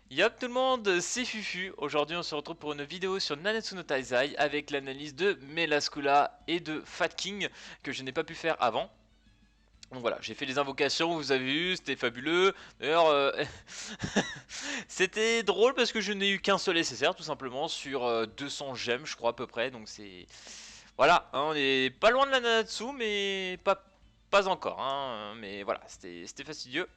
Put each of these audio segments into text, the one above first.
Yop tout le monde, c'est Fufu. Aujourd'hui on se retrouve pour une vidéo sur Nanatsu no Taizai avec l'analyse de Melascula et de Fat King que je n'ai pas pu faire avant. Donc voilà, j'ai fait les invocations, vous avez vu, c'était fabuleux. D'ailleurs, c'était drôle parce que je n'ai eu qu'un seul SSR tout simplement sur 200 gemmes je crois à peu près. Donc c'est... Voilà, hein, on est pas loin de la Nanatsu mais pas encore. Hein, mais voilà, c'était fastidieux.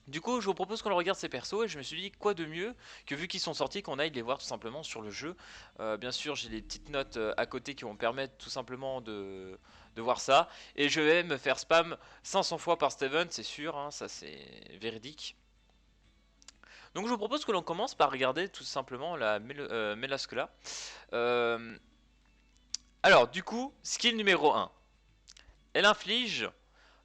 Du coup, je vous propose qu'on regarde ces persos et je me suis dit quoi de mieux que vu qu'ils sont sortis qu'on aille les voir tout simplement sur le jeu. Bien sûr, j'ai les petites notes à côté qui vont me permettre tout simplement de voir ça. Et je vais me faire spam 500 fois par Steven, c'est sûr, hein, ça c'est véridique. Donc je vous propose que l'on commence par regarder tout simplement la Melascula. Euh, alors du coup, skill numéro 1. Elle inflige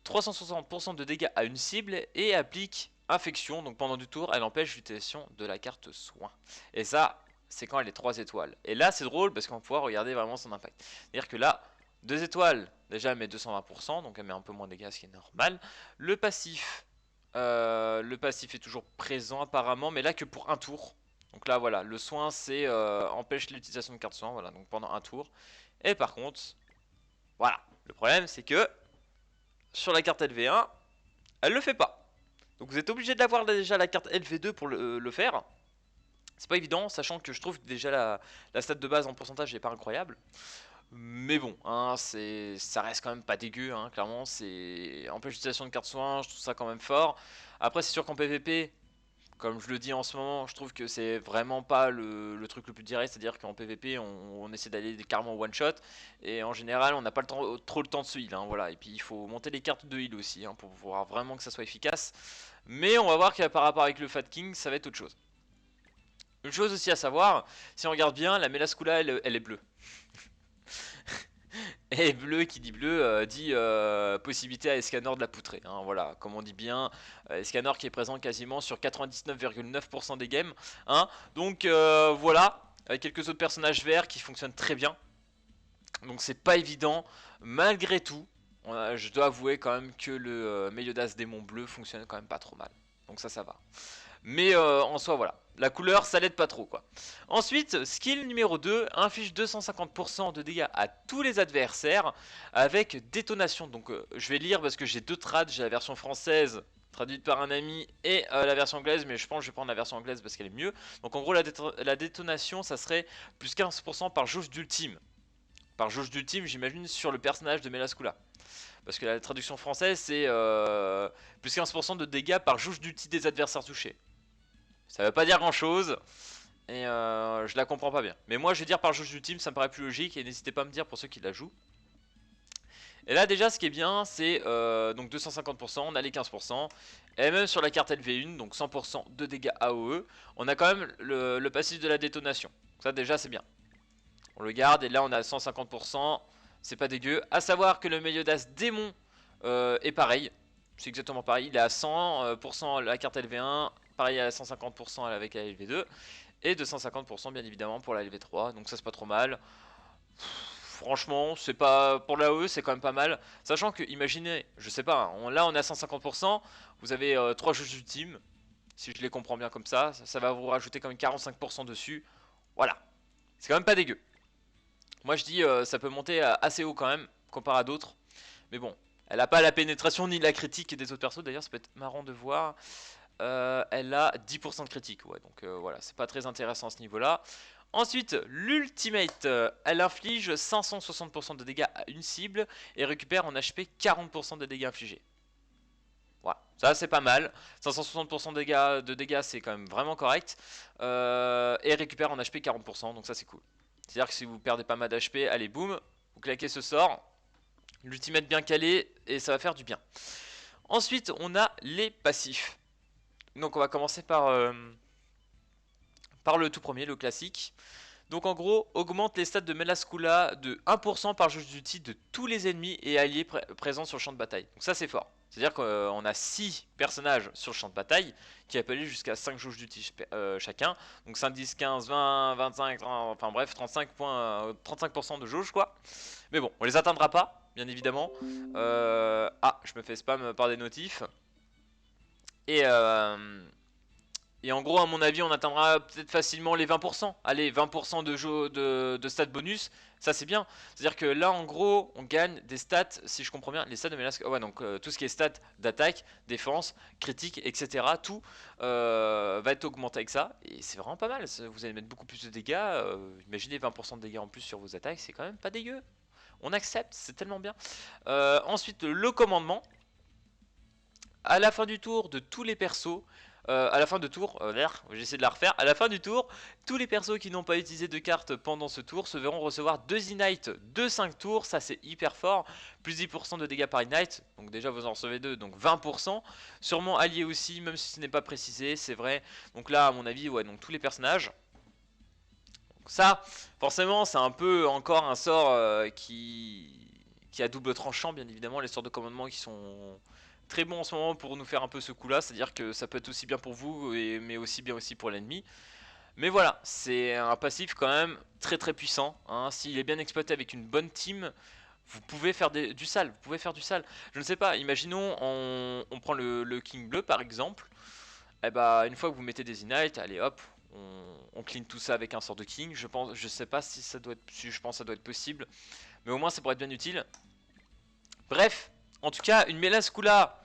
360% de dégâts à une cible et applique infection, donc pendant du tour, elle empêche l'utilisation de la carte soin. Et ça, c'est quand elle est 3 étoiles. Et là, c'est drôle parce qu'on va pouvoir regarder vraiment son impact. C'est-à-dire que là, 2 étoiles, déjà elle met 220%, donc elle met un peu moins de dégâts, ce qui est normal. Le passif est toujours présent apparemment, mais là que pour un tour. Donc là, voilà, le soin, c'est empêche l'utilisation de carte soin, voilà, donc pendant un tour. Et par contre, voilà, le problème, c'est que sur la carte LV1, elle le fait pas. Donc vous êtes obligé d'avoir déjà la carte LV2 pour le faire. C'est pas évident, sachant que je trouve que déjà la stat de base en pourcentage n'est pas incroyable. Mais bon, hein, ça reste quand même pas dégueu, hein, clairement. C'est empêche l'utilisation de carte soin, je trouve ça quand même fort. Après, c'est sûr qu'en PvP, comme je le dis en ce moment, je trouve que c'est vraiment pas le truc le plus direct, c'est-à-dire qu'en PvP on essaie d'aller carrément one shot et en général on n'a pas trop le temps de se heal, hein, voilà. Et puis il faut monter les cartes de heal aussi hein, pour pouvoir vraiment que ça soit efficace. Mais on va voir que par rapport avec le Fat King ça va être autre chose. Une chose aussi à savoir, si on regarde bien, la Melascula elle est bleue. Et bleu qui dit bleu dit possibilité à Escanor de la poutrer. Hein, voilà, comme on dit bien, Escanor qui est présent quasiment sur 99,9% des games. Hein, donc voilà, avec quelques autres personnages verts qui fonctionnent très bien. Donc c'est pas évident, malgré tout. Je dois avouer quand même que le Meliodas démon bleu fonctionne quand même pas trop mal. Donc ça va. Mais en soi, voilà. La couleur, ça l'aide pas trop, quoi. Ensuite, skill numéro 2, inflige 250% de dégâts à tous les adversaires avec détonation. Donc, je vais lire parce que j'ai deux trades. J'ai la version française traduite par un ami et la version anglaise, mais je pense que je vais prendre la version anglaise parce qu'elle est mieux. Donc, en gros, la détonation, ça serait plus 15% par jauge d'ultime. Par jauge d'ultime, j'imagine, sur le personnage de Melascula. Parce que la traduction française, c'est plus 15% de dégâts par jauge d'ulti des adversaires touchés. Ça veut pas dire grand chose. Et je la comprends pas bien. Mais moi je vais dire par jauge d'ultime, ça me paraît plus logique. Et n'hésitez pas à me dire pour ceux qui la jouent. Et là déjà ce qui est bien c'est donc 250%, on a les 15%. Et même sur la carte LV1, donc 100% de dégâts AOE, on a quand même le passif de la détonation. Ça déjà c'est bien. On le garde et là on a 150%, c'est pas dégueu. A savoir que le Meliodas démon est pareil. C'est exactement pareil, il est à 100% la carte LV1, pareil à 150% avec la LV2 et 250% bien évidemment pour la LV3, donc ça c'est pas trop mal. Franchement, c'est pas pour l'AOE, c'est quand même pas mal. Sachant que, imaginez, je sais pas, là on est à 150%, vous avez 3 jeux ultimes, si je les comprends bien comme ça va vous rajouter quand même 45% dessus. Voilà, c'est quand même pas dégueu. Moi je dis ça peut monter assez haut quand même, comparé à d'autres. Mais bon, elle a pas la pénétration ni la critique des autres persos, d'ailleurs ça peut être marrant de voir. Elle a 10% de critique, ouais, donc voilà, c'est pas très intéressant à ce niveau-là. Ensuite, l'ultimate, elle inflige 560% de dégâts à une cible et récupère en HP 40% de dégâts infligés. Voilà, ça c'est pas mal. 560% de dégâts, c'est quand même vraiment correct. Et récupère en HP 40%, donc ça c'est cool. C'est-à-dire que si vous perdez pas mal d'HP, allez boum, vous claquez ce sort. L'ultimate bien calé et ça va faire du bien. Ensuite, on a les passifs. Donc on va commencer par le tout premier, le classique. Donc en gros, augmente les stats de Melascula de 1% par jauge d'ulti de tous les ennemis et alliés présents sur le champ de bataille. Donc ça c'est fort. C'est-à-dire qu'on a 6 personnages sur le champ de bataille qui appellent jusqu'à 5 jauges d'ulti chacun. Donc 5, 10, 15, 20, 25, 30, enfin bref, 35% de jauge quoi. Mais bon, on les atteindra pas, bien évidemment. Ah, je me fais spam par des notifs. Et Et en gros, à mon avis, on atteindra peut-être facilement les 20%. Allez, 20% de stats bonus, ça c'est bien. C'est-à-dire que là, en gros, on gagne des stats, si je comprends bien, les stats de Melas. Ouais, donc tout ce qui est stats d'attaque, défense, critique, etc. Tout va être augmenté avec ça. Et c'est vraiment pas mal. Vous allez mettre beaucoup plus de dégâts. Imaginez 20% de dégâts en plus sur vos attaques, c'est quand même pas dégueu. On accepte, c'est tellement bien. Ensuite, le commandement. À la fin du tour de tous les persos, à la fin de tour, j'essaie de la refaire, à la fin du tour, tous les persos qui n'ont pas utilisé de cartes pendant ce tour se verront recevoir 2 Ignite de 5 tours, ça c'est hyper fort, plus 10% de dégâts par Ignite, donc déjà vous en recevez 2, donc 20%, sûrement allié aussi, même si ce n'est pas précisé, c'est vrai, donc là à mon avis, ouais, donc tous les personnages. Donc ça, forcément, c'est un peu encore un sort qui a double tranchant, bien évidemment, les sorts de commandement qui sont très bons en ce moment pour nous faire un peu ce coup là, c'est à dire que ça peut être aussi bien pour vous mais aussi bien aussi pour l'ennemi. Mais voilà, c'est un passif quand même très très puissant, hein. S'il est bien exploité avec une bonne team, vous pouvez faire du sale, vous pouvez faire du sale. Je ne sais pas, imaginons on prend le King bleu par exemple, et bah une fois que vous mettez des Ignite, allez hop, on clean tout ça avec un sort de King. Je sais pas si ça doit être, si je pense que ça doit être possible, mais au moins ça pourrait être bien utile. Bref, en tout cas, une Melascula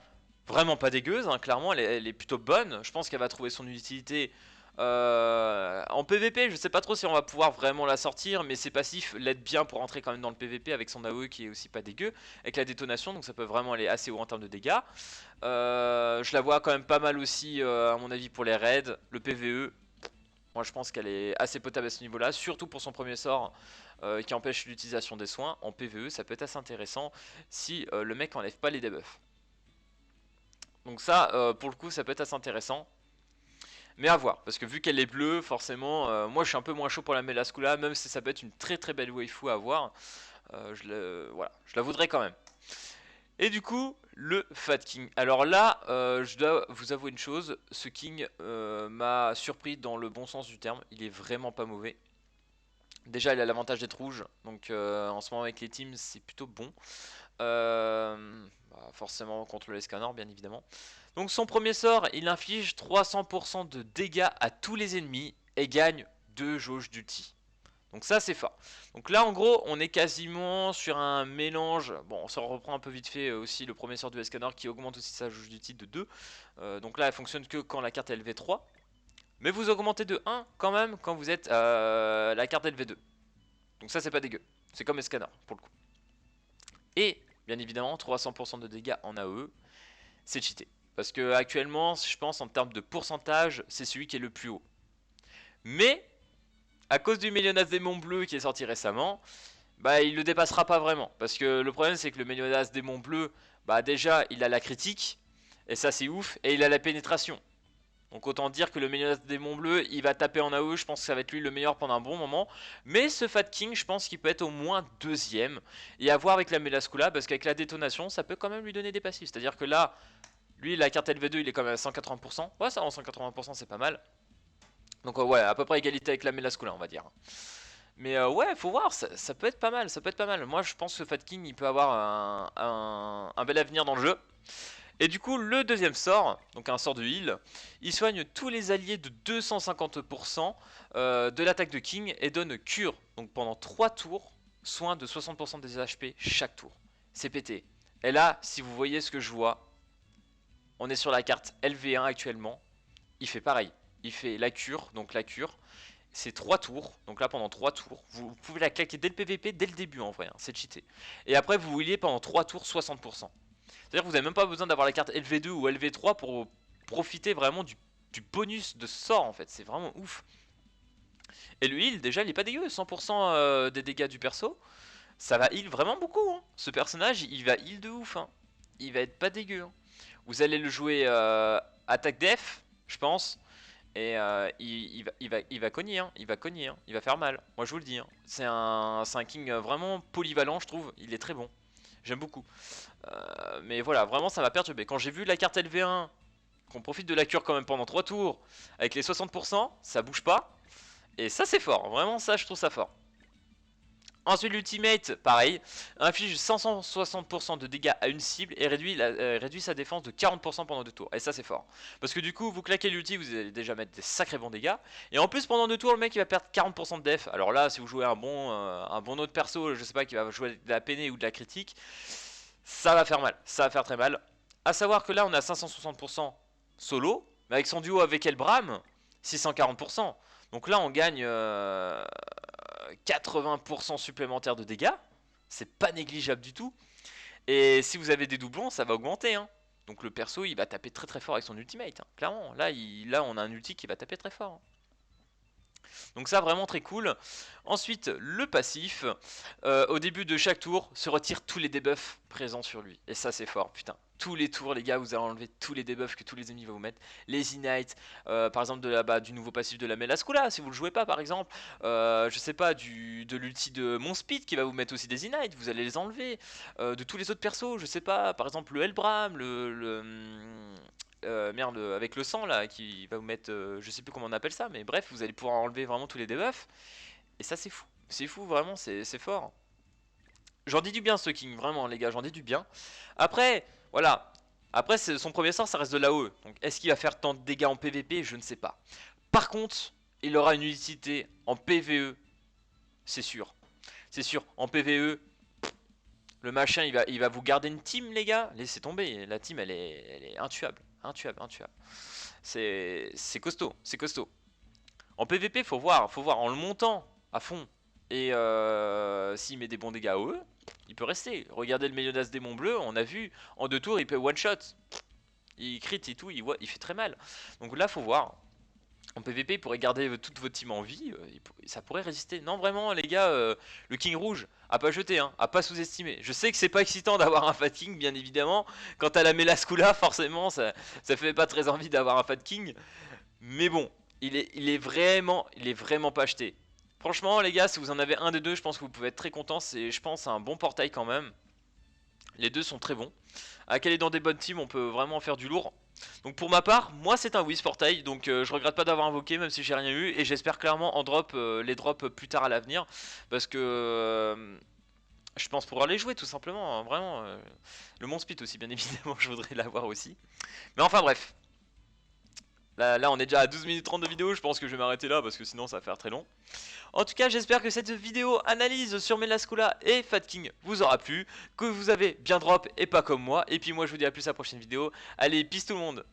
vraiment pas dégueuse, hein, clairement, elle est plutôt bonne. Je pense qu'elle va trouver son utilité en PVP. Je sais pas trop si on va pouvoir vraiment la sortir, mais ses passifs l'aident bien pour entrer quand même dans le PVP avec son AOE qui est aussi pas dégueu, avec la détonation, donc ça peut vraiment aller assez haut en termes de dégâts. Je la vois quand même pas mal aussi, à mon avis, pour les raids, le PVE. Moi je pense qu'elle est assez potable à ce niveau là, surtout pour son premier sort qui empêche l'utilisation des soins. En PVE ça peut être assez intéressant si le mec enlève pas les debuffs. Donc ça pour le coup ça peut être assez intéressant. Mais à voir, parce que vu qu'elle est bleue, forcément, moi je suis un peu moins chaud pour la Melascula, même si ça peut être une très très belle waifu à avoir. Voilà, je la voudrais quand même. Et du coup, le Fat King. Alors là, je dois vous avouer une chose, ce King m'a surpris dans le bon sens du terme, il est vraiment pas mauvais. Déjà, il a l'avantage d'être rouge, donc en ce moment avec les teams, c'est plutôt bon. Forcément contre le Escanor, bien évidemment. Donc son premier sort, il inflige 300% de dégâts à tous les ennemis et gagne 2 jauges d'ulti. Donc ça c'est fort. Donc là en gros on est quasiment sur un mélange. Bon on se reprend un peu vite fait aussi le premier sort du Escanor qui augmente aussi sa jauge d'ulti de 2. Donc là elle fonctionne que quand la carte est LV3. Mais vous augmentez de 1 quand même quand vous êtes la carte LV2. Donc ça c'est pas dégueu. C'est comme Escanor pour le coup. Et bien évidemment 300% de dégâts en AOE, c'est cheaté. Parce que actuellement je pense en termes de pourcentage c'est celui qui est le plus haut. Mais à cause du Meliodas Démon Bleu qui est sorti récemment, bah il le dépassera pas vraiment. Parce que le problème c'est que le Meliodas Démon Bleu, bah déjà il a la critique, et ça c'est ouf, et il a la pénétration. Donc autant dire que le Meliodas Démon Bleu, il va taper en AOE, je pense que ça va être lui le meilleur pendant un bon moment. Mais ce Fat King, je pense qu'il peut être au moins deuxième. Et à voir avec la Melascula, parce qu'avec la détonation, ça peut quand même lui donner des passifs. C'est-à-dire que là, lui la carte LV2 il est quand même à 180%. Ouais ça en 180% c'est pas mal. Donc ouais, à peu près égalité avec la Melascula on va dire. Mais ouais, faut voir, ça peut être pas mal, ça peut être pas mal. Moi je pense que Fat King il peut avoir un bel avenir dans le jeu. Et du coup le deuxième sort, donc un sort de heal, il soigne tous les alliés de 250% de l'attaque de King et donne cure, donc pendant 3 tours, soin de 60% des HP chaque tour. C'est pété. Et là, si vous voyez ce que je vois, on est sur la carte LV1 actuellement, il fait pareil. Il fait la cure, donc la cure, c'est 3 tours, donc là pendant 3 tours, vous pouvez la claquer dès le PVP, dès le début en vrai, hein, c'est cheaté. Et après vous healez pendant 3 tours 60%. C'est-à-dire que vous n'avez même pas besoin d'avoir la carte LV2 ou LV3 pour profiter vraiment du bonus de sort en fait, c'est vraiment ouf. Et le heal déjà il est pas dégueu, 100% des dégâts du perso, ça va heal vraiment beaucoup, hein. Ce personnage il va heal de ouf, hein. Il va être pas dégueu, hein. Vous allez le jouer attaque def, je pense. Et il va cogner, hein. Il va cogner, hein. Il va faire mal, moi je vous le dis, hein. C'est un King vraiment polyvalent je trouve, il est très bon. J'aime beaucoup. Mais voilà, vraiment ça m'a perturbé. Quand j'ai vu la carte LV1, qu'on profite de la cure quand même pendant 3 tours, avec les 60%, ça bouge pas. Et ça c'est fort, vraiment ça je trouve ça fort. Ensuite l'ultimate, pareil, inflige 560% de dégâts à une cible et réduit sa défense de 40% pendant 2 tours. Et ça c'est fort. Parce que du coup vous claquez l'ulti, vous allez déjà mettre des sacrés bons dégâts. Et en plus pendant 2 tours le mec il va perdre 40% de def. Alors là si vous jouez un bon autre perso, je sais pas, qui va jouer de la peinée ou de la critique, ça va faire mal, ça va faire très mal. A savoir que là on a 560% solo, mais avec son duo avec Elbram, 640%. Donc là on gagne 80% supplémentaire de dégâts. C'est pas négligeable du tout. Et si vous avez des doublons, ça va augmenter. Hein. Donc le perso, il va taper très très fort avec son ultimate. Hein. Clairement, là, on a un ulti qui va taper très fort. Hein. Donc ça, vraiment très cool. Ensuite, le passif, au début de chaque tour, se retire tous les debuffs présents sur lui. Et ça, c'est fort, putain. Tous les tours, les gars, vous allez enlever tous les debuffs que tous les ennemis vont vous mettre. Les Ignite, par exemple, du nouveau passif de la Melascula, si vous le jouez pas, par exemple. Je sais pas, de l'ulti de Monspeed qui va vous mettre aussi des Ignite, vous allez les enlever. De tous les autres persos, je sais pas, par exemple, le Helbram, merde, avec le sang là, qui va vous mettre, je sais plus comment on appelle ça, mais bref, vous allez pouvoir enlever vraiment tous les debuffs. Et ça c'est fou vraiment, c'est fort. J'en dis du bien ce King, vraiment les gars, j'en dis du bien. Après, voilà, après son premier sort ça reste de l'AOE, donc est-ce qu'il va faire tant de dégâts en PVP, je ne sais pas. Par contre, il aura une utilité en PVE, c'est sûr. C'est sûr, en PVE, le machin il va vous garder une team les gars, laissez tomber, la team elle est intuable, intuable, intuable. C'est costaud, c'est costaud. En PVP, faut voir en le montant à fond. Et s'il met des bons dégâts à eux, il peut rester. Regardez le Meliodas démon bleu, on a vu, en 2 tours, il peut one shot. Il crit et tout, il fait très mal. Donc là, faut voir. En PVP, il pourrait garder toute votre team en vie, ça pourrait résister. Non, vraiment, les gars, le King Rouge, à pas jeter, hein, à pas sous-estimer. Je sais que c'est pas excitant d'avoir un Fat King, bien évidemment. Quant à la Melascula, forcément, ça fait pas très envie d'avoir un Fat King. Mais bon, il est vraiment pas acheté. Franchement, les gars, si vous en avez un des deux, je pense que vous pouvez être très content. C'est, je pense, un bon portail quand même. Les deux sont très bons. À qu'elle est dans des bonnes teams, on peut vraiment faire du lourd. Donc pour ma part, moi c'est un Wiz portail, donc je regrette pas d'avoir invoqué même si j'ai rien eu. Et j'espère clairement en drop les drops plus tard à l'avenir. Parce que je pense pouvoir les jouer tout simplement, hein, vraiment. Le Monspeed aussi bien évidemment, je voudrais l'avoir aussi. Mais enfin bref. Là, on est déjà à 12 minutes 30 de vidéo, je pense que je vais m'arrêter là parce que sinon ça va faire très long. En tout cas, j'espère que cette vidéo analyse sur Melascula et Fat King vous aura plu, que vous avez bien drop et pas comme moi. Et puis moi, je vous dis à plus à la prochaine vidéo. Allez, peace tout le monde!